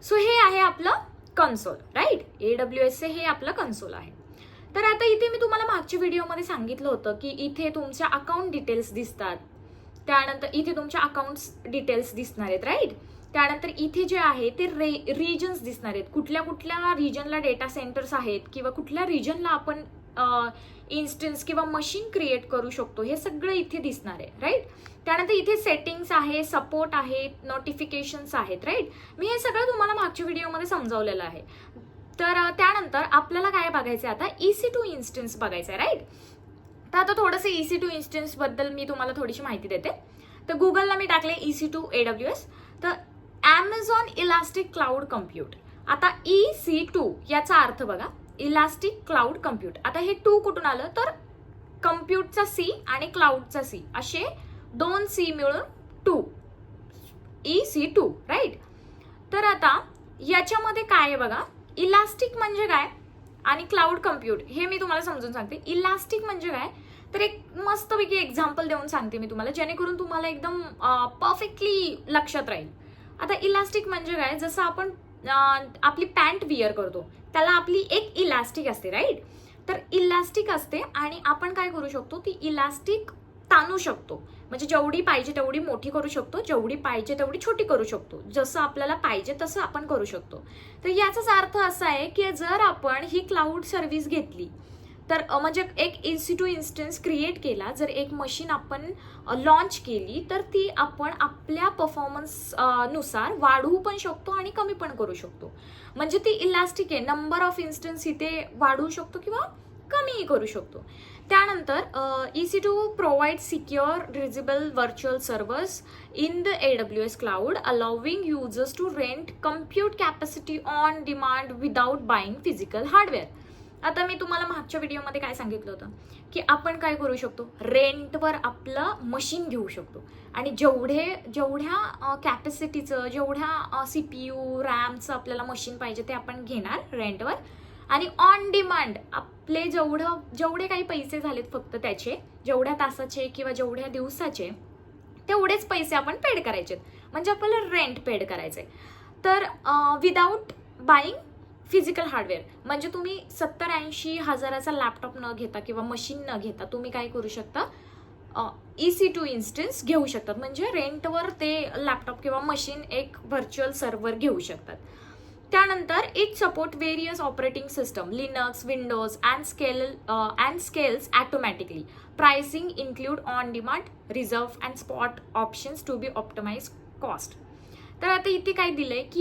So हे आहे आपलं कन्सोल, राईट. AWS हे आपलं कन्सोल आहे. तर आता इथे मी तुम्हाला मागच्या व्हिडिओमध्ये सांगितलं होतं की इथे तुमच्या अकाउंट डिटेल्स दिसतात, त्यानंतर इथे तुमच्या अकाउंट्स डिटेल्स दिसणार आहेत, राईट. त्यानंतर इथे जे आहे ते रिजन्स दिसणार आहेत, कुठल्या कुठल्या रिजनला डेटा सेंटर्स आहेत किंवा कुठल्या रिजनला आपण इन्स्टन्स किंवा मशीन क्रिएट करू शकतो, हे सगळं इथे दिसणार आहे, राईट. त्यानंतर इथे सेटिंग्स आहे, सपोर्ट आहे, नोटिफिकेशन्स आहेत, राईट. मी हे सगळं तुम्हाला मागच्या व्हिडिओमध्ये समजावलेलं आहे. तर त्यानंतर आपल्याला काय बघायचं आहे, आता EC2 इन्स्टन्स बघायचं आहे, राईट. तर आता थोडंसं EC2 इन्स्टन्स बद्दल मी तुम्हाला थोडीशी माहिती देते. तर गुगलला मी टाकले EC2 AWS. तर Amazon इलास्टिक क्लाउड कम्प्यूट. आता EC2 याचा अर्थ बघा, इलास्टिक क्लाउड कम्प्यूट. आता हे 2 कुठून आलं, तर कम्प्यूटचा C आणि क्लाउडचा C असे 2 C मिळून 2 EC2, राईट. तर आता याच्यामध्ये काय आहे बघा, इलास्टिक म्हणजे काय आणि क्लाउड कम्प्यूट हे मी तुम्हाला समजून सांगते. इलास्टिक म्हणजे काय, तर एक मस्तपैकी एक्झाम्पल देऊन सांगते मी तुम्हाला, जेणेकरून तुम्हाला एकदम परफेक्टली लक्षात राहील. आता इलास्टिक म्हणजे काय, जसं आपण आपली पॅन्ट विअर करतो त्याला आपली एक इलास्टिक असते, राईट. तर इलास्टिक असते आणि आपण काय करू शकतो, ती इलास्टिक ताणू शकतो. म्हणजे जेवढी पाहिजे तेवढी मोठी करू शकतो, जेवढी पाहिजे तेवढी छोटी करू शकतो, जसं आपल्याला पाहिजे तसं आपण करू शकतो. तर याचाच अर्थ असा आहे की जर आपण ही क्लाउड सर्व्हिस घेतली, तर म्हणजे एक EC2 इन्स्टन्स क्रिएट केला, जर एक मशीन आपण लॉन्च केली, तर ती आपण आपल्या परफॉर्मन्स नुसार वाढवू पण शकतो आणि कमी पण करू शकतो. म्हणजे ती इलास्टिक आहे, नंबर ऑफ इन्स्टन्स इथे वाढवू शकतो किंवा कमीही करू शकतो. त्यानंतर EC2 provides secure, reusable virtual servers in the AWS cloud, allowing users to rent compute capacity on demand without buying physical hardware. आता मी तुम्हाला मागच्या व्हिडिओमध्ये काय सांगितलं होतं की आपण काय करू शकतो, रेंटवर आपलं मशीन घेऊ शकतो आणि जेवढ्या कॅपॅसिटीचं, जेवढ्या CPU रॅमचं आपल्याला मशीन पाहिजे ते आपण घेणार रेंटवर आणि ऑन डिमांड आपले जेवढे काही पैसे झालेत फक्त त्याचे, जेवढ्या तासाचे किंवा जेवढ्या दिवसाचे तेवढेच पैसे आपण पेड करायचे, म्हणजे आपल्याला रेंट पेड करायचे. तर विदाऊट बाईंग फिजिकल हार्डवेअर, म्हणजे तुम्ही 70-80 हजाराचा लॅपटॉप न घेता किंवा मशीन न घेता तुम्ही काय करू शकता, EC2 इन्स्टन्स घेऊ शकतात. म्हणजे रेंटवर ते लॅपटॉप किंवा मशीन एक व्हर्च्युअल सर्व्हर घेऊ शकतात. त्यानंतर it support various operating system, Linux, Windows and scales automatically. Pricing include on demand, reserve and spot options to be optimise cost. तर आता इथे काय दिलंय की